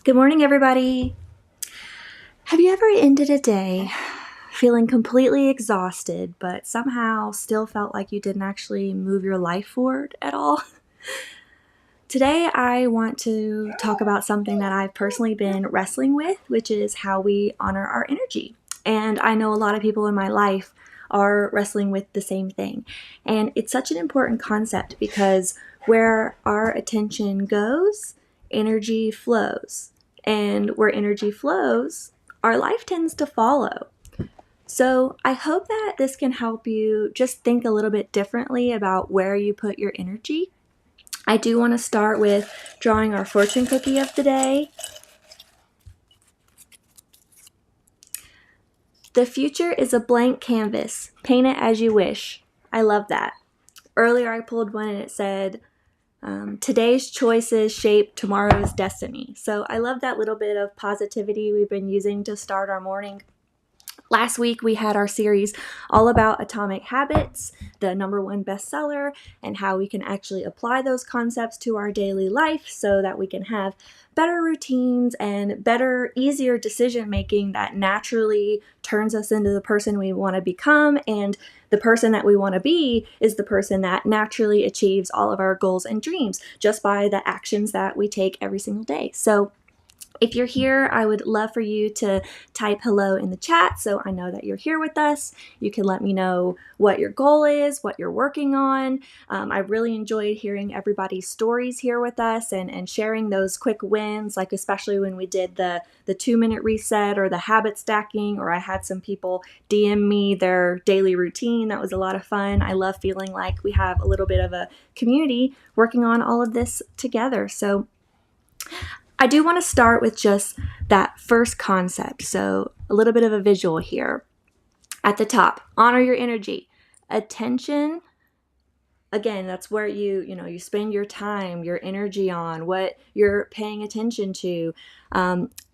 Good morning, everybody. Have you ever ended a day feeling completely exhausted, but somehow still felt like you didn't actually move your life forward at all? Today, I want to talk about something that I've personally been wrestling with, which is how we honor our energy. And I know a lot of people in my life are wrestling with the same thing. And it's such an important concept because where our attention goes, energy flows. And where energy flows, our life tends to follow. So I hope that this can help you just think a little bit differently about where you put your energy. I do want to start with drawing our fortune cookie of the day. The future is a blank canvas. Paint it as you wish. I love that. Earlier I pulled one and it said, today's choices shape tomorrow's destiny. So I love that little bit of positivity we've been using to start our morning. Last week, we had our series all about Atomic Habits, the #1 bestseller, and how we can actually apply those concepts to our daily life so that we can have better routines and better, easier decision making that naturally turns us into the person we want to become. And the person that we want to be is the person that naturally achieves all of our goals and dreams just by the actions that we take every single day. So if you're here, I would love for you to type hello in the chat so I know that you're here with us. You can let me know what your goal is, what you're working on. I really enjoyed hearing everybody's stories here with us and sharing those quick wins, like especially when we did the 2-minute reset or the habit stacking, or I had some people DM me their daily routine. That was a lot of fun. I love feeling like we have a little bit of a community working on all of this together. So I do want to start with just that first concept. So a little bit of a visual here. At the top, honor your energy. Attention, again, that's where you spend your time, your energy on, what you're paying attention to.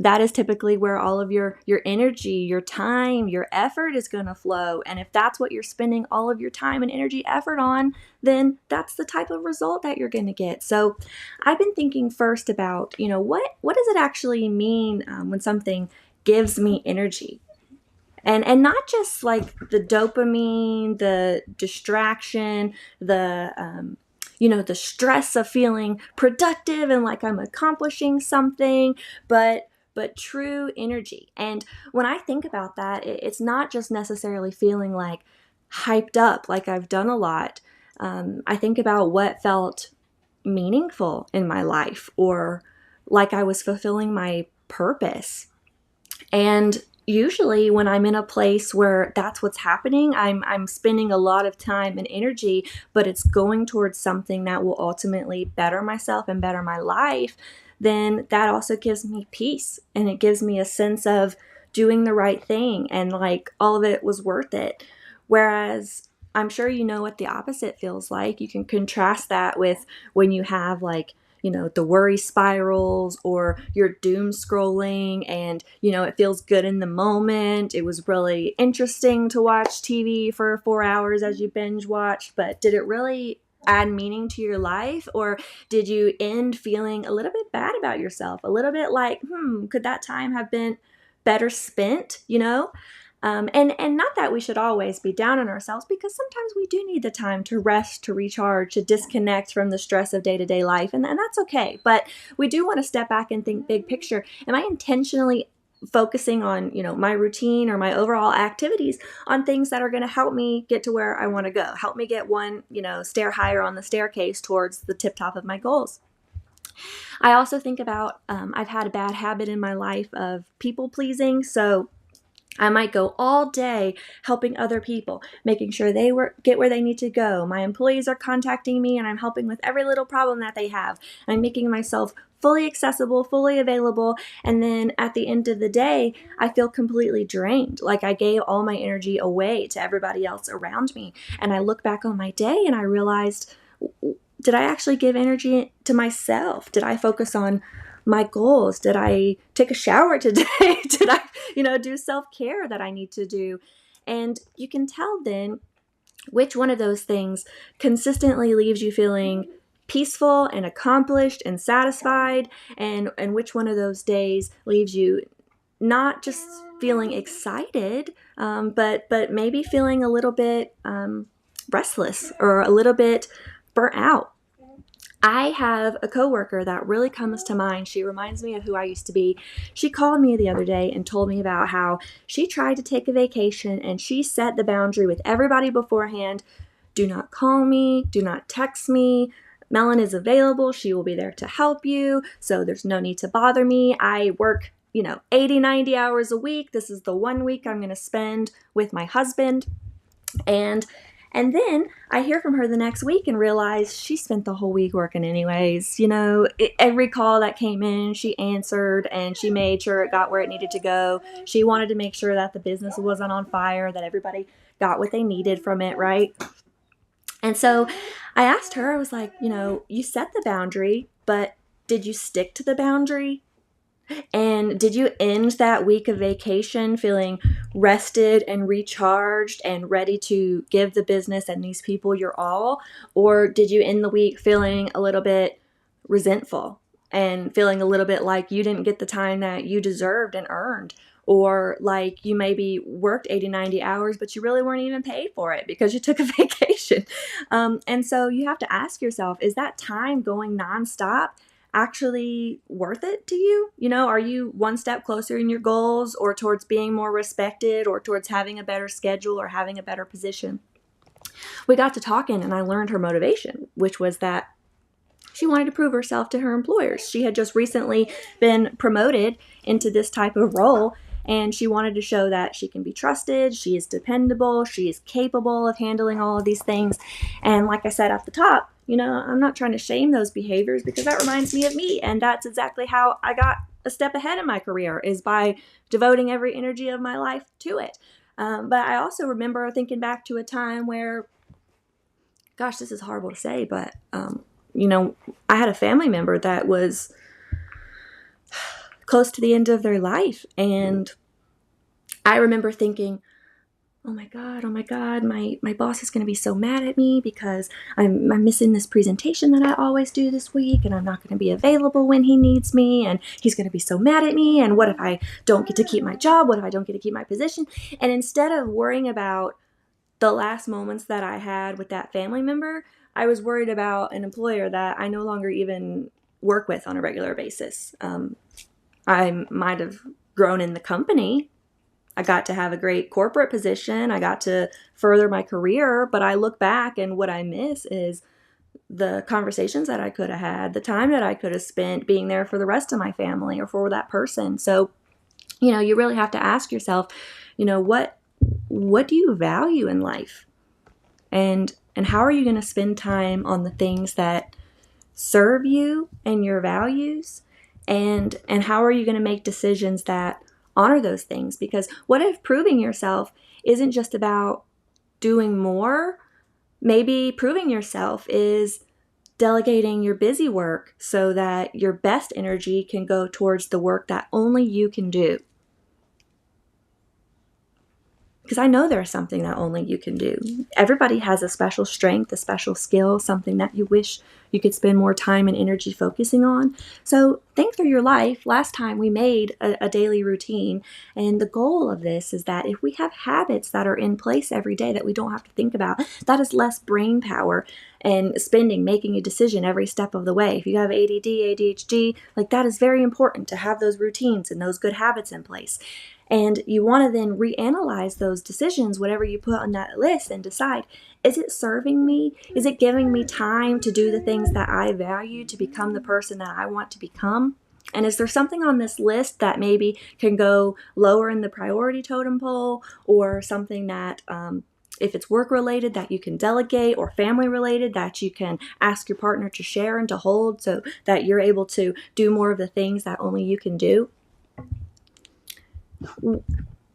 That is typically where all of your energy, your time, your effort is going to flow. And if that's what you're spending all of your time and energy effort on, then that's the type of result that you're going to get. So I've been thinking first about, what does it actually mean when something gives me energy? And not just like the dopamine, the distraction, the stress of feeling productive and like I'm accomplishing something, but true energy. And when I think about that, it's not just necessarily feeling like hyped up, like I've done a lot. I think about what felt meaningful in my life, or like I was fulfilling my purpose. And usually when I'm in a place where that's what's happening, I'm spending a lot of time and energy, but it's going towards something that will ultimately better myself and better my life, then that also gives me peace, and it gives me a sense of doing the right thing and like all of it was worth it. Whereas I'm sure you know what the opposite feels like. You can contrast that with when you have like the worry spirals, or you're doom scrolling and, it feels good in the moment. It was really interesting to watch TV for 4 hours as you binge watched, but did it really add meaning to your life? Or did you end feeling a little bit bad about yourself? A little bit like, could that time have been better spent, and not that we should always be down on ourselves, because sometimes we do need the time to rest, to recharge, to disconnect from the stress of day-to-day life, and that's okay. But we do want to step back and think big picture. Am I intentionally focusing on, my routine or my overall activities on things that are going to help me get to where I want to go, help me get one, stair higher on the staircase towards the tip top of my goals? I also think about, I've had a bad habit in my life of people pleasing. So I might go all day helping other people, making sure they get where they need to go. My employees are contacting me and I'm helping with every little problem that they have. I'm making myself fully accessible, fully available. And then at the end of the day, I feel completely drained. Like I gave all my energy away to everybody else around me. And I look back on my day and I realized, did I actually give energy to myself? Did I focus on my goals? Did I take a shower today? Did I, do self-care that I need to do? And you can tell then which one of those things consistently leaves you feeling peaceful and accomplished and satisfied, and which one of those days leaves you not just feeling excited, but maybe feeling a little bit restless or a little bit burnt out. I have a coworker that really comes to mind. She reminds me of who I used to be. She called me the other day and told me about how she tried to take a vacation and she set the boundary with everybody beforehand. Do not call me. Do not text me. Melon is available. She will be there to help you. So there's no need to bother me. I work 80, 90 hours a week. This is the 1 week I'm going to spend with my husband. And then I hear from her the next week and realize she spent the whole week working anyways. Every call that came in, she answered and she made sure it got where it needed to go. She wanted to make sure that the business wasn't on fire, that everybody got what they needed from it, right? And so I asked her, I was like, you set the boundary, but did you stick to the boundary? And did you end that week of vacation feeling rested and recharged and ready to give the business and these people your all? Or did you end the week feeling a little bit resentful and feeling a little bit like you didn't get the time that you deserved and earned? Or like you maybe worked 80, 90 hours, but you really weren't even paid for it because you took a vacation. And so you have to ask yourself, is that time going nonstop actually worth it to you? Are you one step closer in your goals or towards being more respected or towards having a better schedule or having a better position? We got to talking and I learned her motivation, which was that she wanted to prove herself to her employers. She had just recently been promoted into this type of role and she wanted to show that she can be trusted, she is dependable, she is capable of handling all of these things. And like I said at the top, I'm not trying to shame those behaviors because that reminds me of me. And that's exactly how I got a step ahead in my career, is by devoting every energy of my life to it. But I also remember thinking back to a time where, gosh, this is horrible to say, but, I had a family member that was close to the end of their life. And I remember thinking, oh my God, my boss is going to be so mad at me because I'm missing this presentation that I always do this week and I'm not going to be available when he needs me and he's going to be so mad at me. And what if I don't get to keep my job? What if I don't get to keep my position? And instead of worrying about the last moments that I had with that family member, I was worried about an employer that I no longer even work with on a regular basis. I might have grown in the company. I got to have a great corporate position. I got to further my career, but I look back and what I miss is the conversations that I could have had, the time that I could have spent being there for the rest of my family or for that person. So, you really have to ask yourself, what do you value in life? And how are you going to spend time on the things that serve you and your values? And how are you going to make decisions that honor those things? Because what if proving yourself isn't just about doing more? Maybe proving yourself is delegating your busy work so that your best energy can go towards the work that only you can do. Because I know there's something that only you can do. Everybody has a special strength, a special skill, something that you wish you could spend more time and energy focusing on. So think through your life. Last time we made a daily routine, and the goal of this is that if we have habits that are in place every day that we don't have to think about, that is less brain power and making a decision every step of the way. If you have ADD, ADHD, that is very important to have those routines and those good habits in place. And you want to then reanalyze those decisions, whatever you put on that list, and decide, is it serving me? Is it giving me time to do the things that I value, to become the person that I want to become? And is there something on this list that maybe can go lower in the priority totem pole, or something that, if it's work related, that you can delegate, or family related, that you can ask your partner to share and to hold so that you're able to do more of the things that only you can do?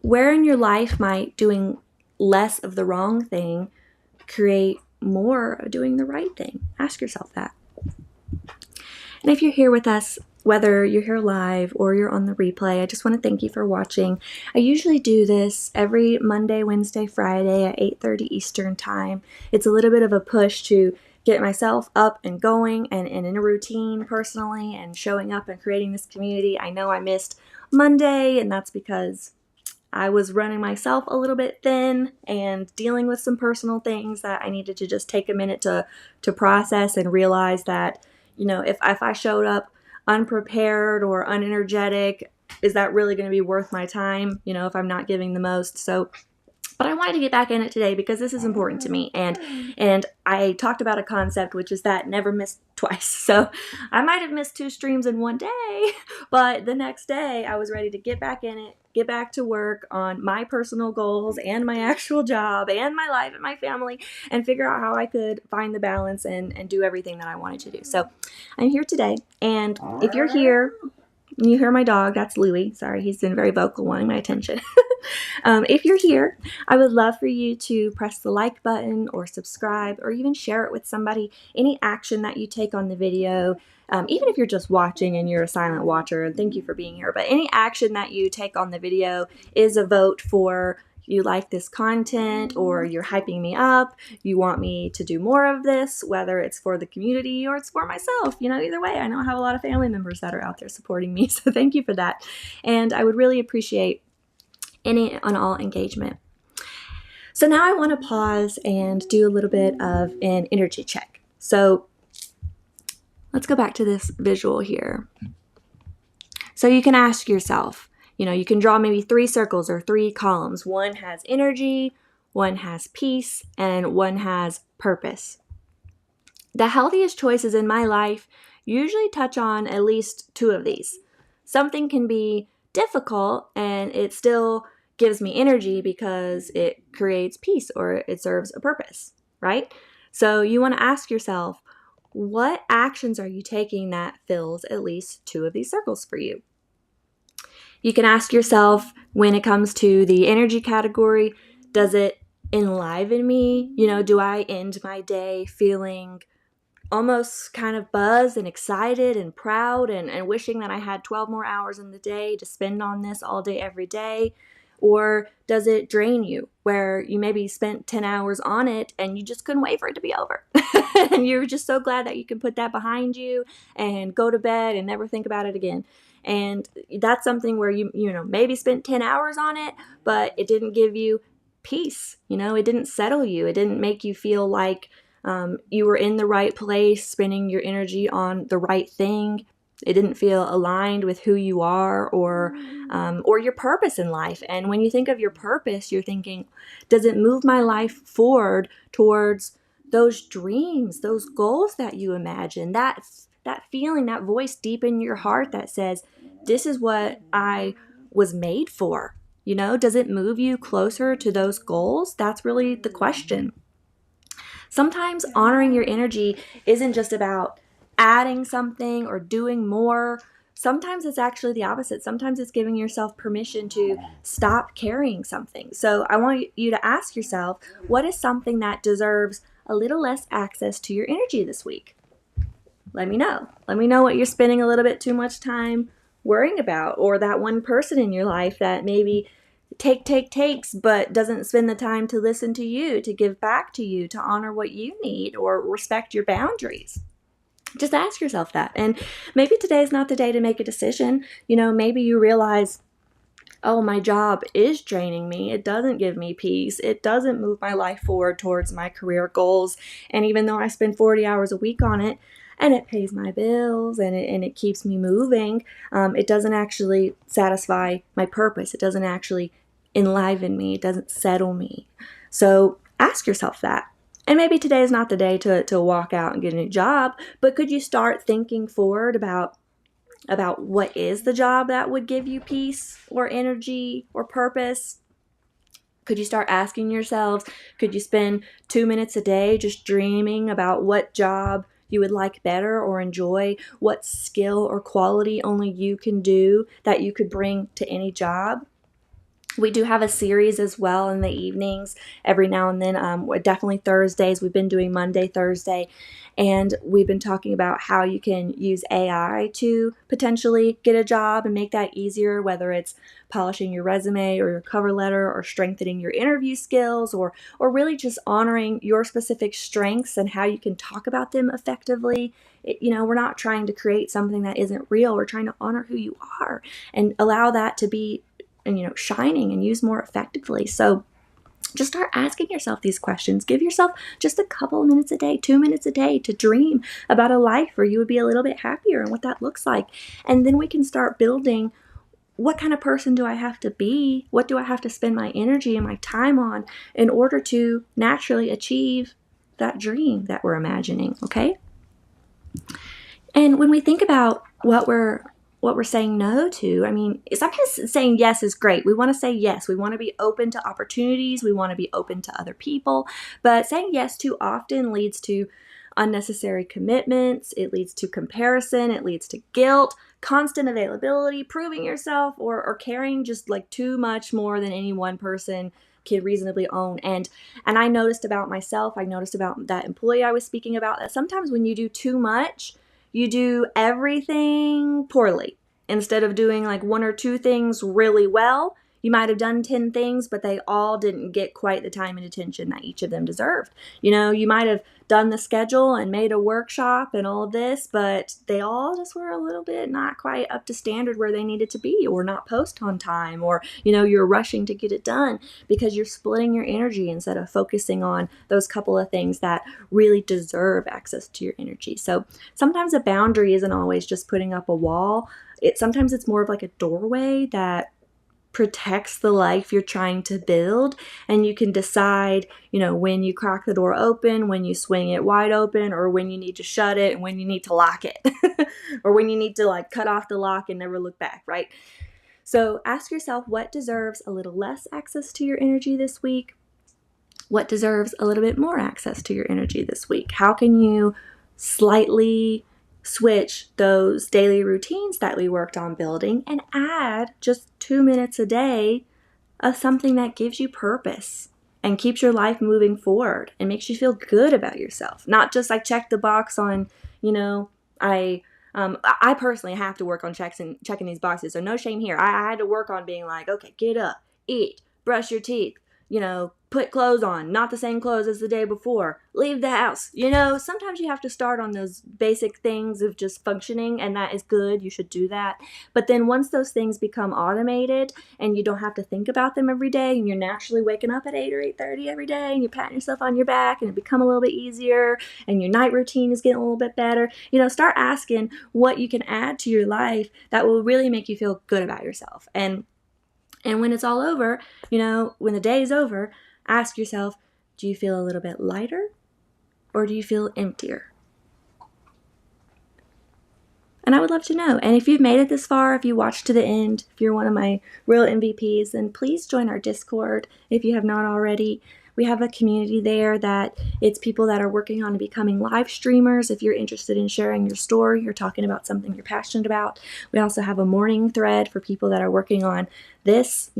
Where in your life might doing less of the wrong thing create more of doing the right thing? Ask yourself that. And if you're here with us, whether you're here live or you're on the replay, I just want to thank you for watching. I usually do this every Monday, Wednesday, Friday at 8:30 Eastern time. It's a little bit of a push to get myself up and going and in a routine personally and showing up and creating this community. I know I missed Monday, and that's because I was running myself a little bit thin and dealing with some personal things that I needed to just take a minute to process and realize that, if I showed up unprepared or unenergetic, is that really going to be worth my time, if I'm not giving the most? So, but I wanted to get back in it today because this is important to me. And I talked about a concept, which is that never miss twice. So I might have missed 2 streams in one day, but the next day I was ready to get back in it, get back to work on my personal goals and my actual job and my life and my family, and figure out how I could find the balance and do everything that I wanted to do. So I'm here today. And if you're here, you hear my dog, that's Louie. Sorry, he's been very vocal wanting my attention. If you're here, I would love for you to press the like button or subscribe or even share it with somebody. Any action that you take on the video, even if you're just watching and you're a silent watcher, and thank you for being here, but any action that you take on the video is a vote for you like this content, or you're hyping me up, you want me to do more of this, whether it's for the community or it's for myself. Either way, I know I have a lot of family members that are out there supporting me, so thank you for that. And I would really appreciate any and all engagement. So now I want to pause and do a little bit of an energy check. So let's go back to this visual here. So you can ask yourself, you can draw maybe 3 circles or 3 columns. One has energy, one has peace, and one has purpose. The healthiest choices in my life usually touch on at least 2 of these. Something can be difficult and it still gives me energy because it creates peace or it serves a purpose, right? So you want to ask yourself, what actions are you taking that fills at least 2 of these circles for you? You can ask yourself, when it comes to the energy category, does it enliven me? Do I end my day feeling almost kind of buzzed and excited and proud and wishing that I had 12 more hours in the day to spend on this all day, every day? Or does it drain you, where you maybe spent 10 hours on it and you just couldn't wait for it to be over? And you're just so glad that you can put that behind you and go to bed and never think about it again. And that's something where you maybe spent 10 hours on it, but it didn't give you peace. It didn't settle you. It didn't make you feel like you were in the right place, spending your energy on the right thing. It didn't feel aligned with who you are or your purpose in life. And when you think of your purpose, you're thinking, does it move my life forward towards those dreams, those goals that you imagine? That feeling, that voice deep in your heart that says, this is what I was made for. Does it move you closer to those goals? That's really the question. Sometimes honoring your energy isn't just about adding something or doing more. Sometimes it's actually the opposite. Sometimes it's giving yourself permission to stop carrying something. So I want you to ask yourself, what is something that deserves a little less access to your energy this week? Let me know. Let me know what you're spending a little bit too much time worrying about, or that one person in your life that maybe takes, but doesn't spend the time to listen to you, to give back to you, to honor what you need, or respect your boundaries. Just ask yourself that. And maybe today is not the day to make a decision. Maybe you realize, oh, my job is draining me. It doesn't give me peace. It doesn't move my life forward towards my career goals. And even though I spend 40 hours a week on it, and it pays my bills and it keeps me moving, it doesn't actually satisfy my purpose. It doesn't actually enliven me. It doesn't settle me. So ask yourself that. And maybe today is not the day to walk out and get a new job, but could you start thinking forward about what is the job that would give you peace or energy or purpose? Could you start asking yourselves, could you spend 2 minutes a day just dreaming about what job you would like better or enjoy, what skill or quality only you can do that you could bring to any job? We do have a series as well in the evenings every now and then. Definitely Thursdays. We've been doing Monday, Thursday, and we've been talking about how you can use AI to potentially get a job and make that easier, whether it's polishing your resume or your cover letter or strengthening your interview skills or really just honoring your specific strengths and how you can talk about them effectively. We're not trying to create something that isn't real. We're trying to honor who you are and allow that to be and shining and used more effectively. So just start asking yourself these questions. Give yourself just a couple of minutes a day, 2 minutes a day to dream about a life where you would be a little bit happier and what that looks like. And then we can start building, what kind of person do I have to be? What do I have to spend my energy and my time on in order to naturally achieve that dream that we're imagining, okay? And when we think about what we're saying no to, I mean, sometimes saying yes is great. We want to say yes. We want to be open to opportunities. We want to be open to other people. But saying yes too often leads to unnecessary commitments. It leads to comparison. It leads to guilt, constant availability, proving yourself, or caring just like too much more than any one person can reasonably own. And I noticed about myself, I noticed about that employee I was speaking about, that sometimes when you do too much, you do everything poorly. Instead of doing like one or two things really well, you might have done 10 things, but they all didn't get quite the time and attention that each of them deserved. You might have done the schedule and made a workshop and all of this, but they all just were a little bit not quite up to standard where they needed to be, or not post on time, or, you're rushing to get it done because you're splitting your energy instead of focusing on those couple of things that really deserve access to your energy. So sometimes a boundary isn't always just putting up a wall. Sometimes it's more of like a doorway that protects the life you're trying to build, and you can decide, when you crack the door open, when you swing it wide open, or when you need to shut it and when you need to lock it or when you need to like cut off the lock and never look back, right? So ask yourself, what deserves a little less access to your energy this week? What deserves a little bit more access to your energy this week? How can you slightly switch those daily routines that we worked on building and add just 2 minutes a day of something that gives you purpose and keeps your life moving forward and makes you feel good about yourself? Not just like check the box on, I personally have to work on checking these boxes, so no shame here. I had to work on being like, okay, get up, eat, brush your teeth, put clothes on, not the same clothes as the day before, leave the house. Sometimes you have to start on those basic things of just functioning, and that is good. You should do that. But then once those things become automated and you don't have to think about them every day, and you're naturally waking up at 8 or 8:30 every day, and you're patting yourself on your back, and it become a little bit easier, and your night routine is getting a little bit better, start asking what you can add to your life that will really make you feel good about yourself. And when it's all over, when the day is over, ask yourself, do you feel a little bit lighter or do you feel emptier? And I would love to know. And if you've made it this far, if you watched to the end, if you're one of my real MVPs, then please join our Discord if you have not already. We have a community there that it's people that are working on becoming live streamers. If you're interested in sharing your story, you're talking about something you're passionate about. We also have a morning thread for people that are working on this,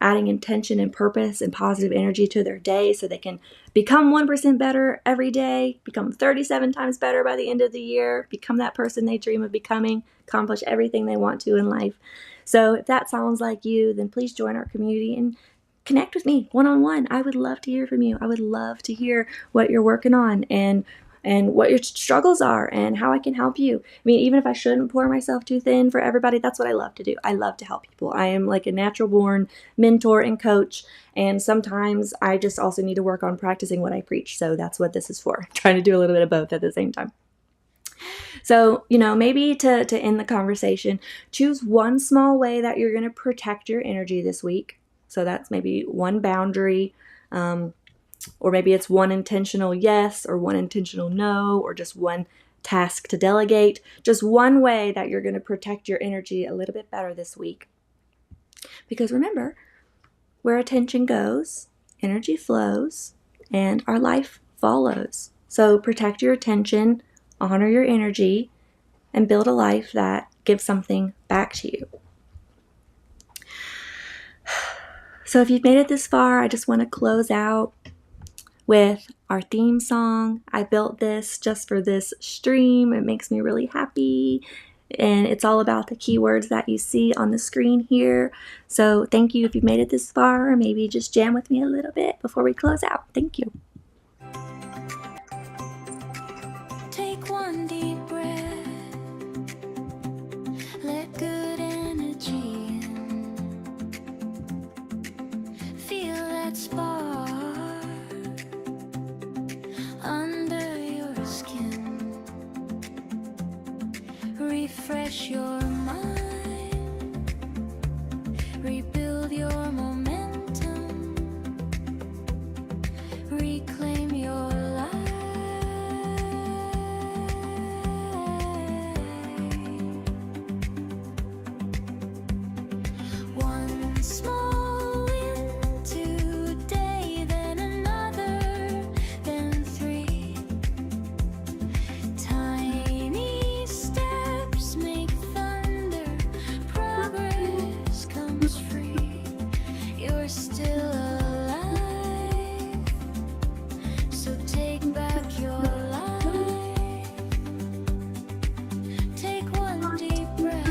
adding intention and purpose and positive energy to their day so they can become 1% better every day, become 37 times better by the end of the year, become that person they dream of becoming, accomplish everything they want to in life. So if that sounds like you, then please join our community and connect with me one-on-one. I would love to hear from you. I would love to hear what you're working on and what your struggles are and how I can help you. I mean, even if I shouldn't pour myself too thin for everybody, that's what I love to do. I love to help people. I am like a natural born mentor and coach. And sometimes I just also need to work on practicing what I preach. So that's what this is for. Trying to do a little bit of both at the same time. So, maybe to end the conversation, choose one small way that you're going to protect your energy this week. So that's maybe one boundary, or maybe it's one intentional yes or one intentional no, or just one task to delegate. Just one way that you're going to protect your energy a little bit better this week. Because remember, where attention goes, energy flows, and our life follows. So protect your attention, honor your energy, and build a life that gives something back to you. So if you've made it this far, I just want to close out with our theme song. I built this just for this stream. It makes me really happy. And it's all about the keywords that you see on the screen here. So thank you if you've made it this far. Maybe just jam with me a little bit before we close out. Thank you. Take one deep breath. Let good energy in. Feel that spark under your skin. Refresh your mind. Rebuild your momentum. Reclaim your life. One small win today, then another, then three. Tiny steps make thunder. Progress comes free. You're still alive, so take back your life. Take one deep breath.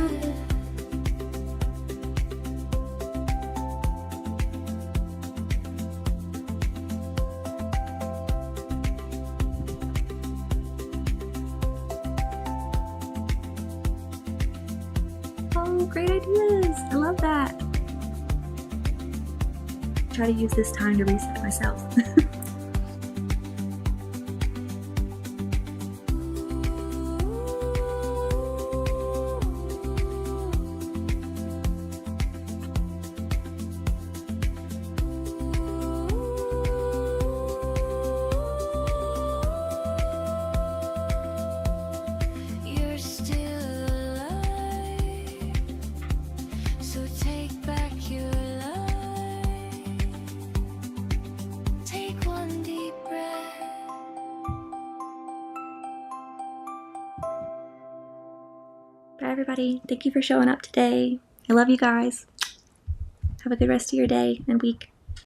Oh, great ideas. I love that. Try to use this time to reset myself. You're still alive, so take back your life. Take one deep breath. Bye, everybody. Thank you for showing up today. I love you guys. Have a good rest of your day and week.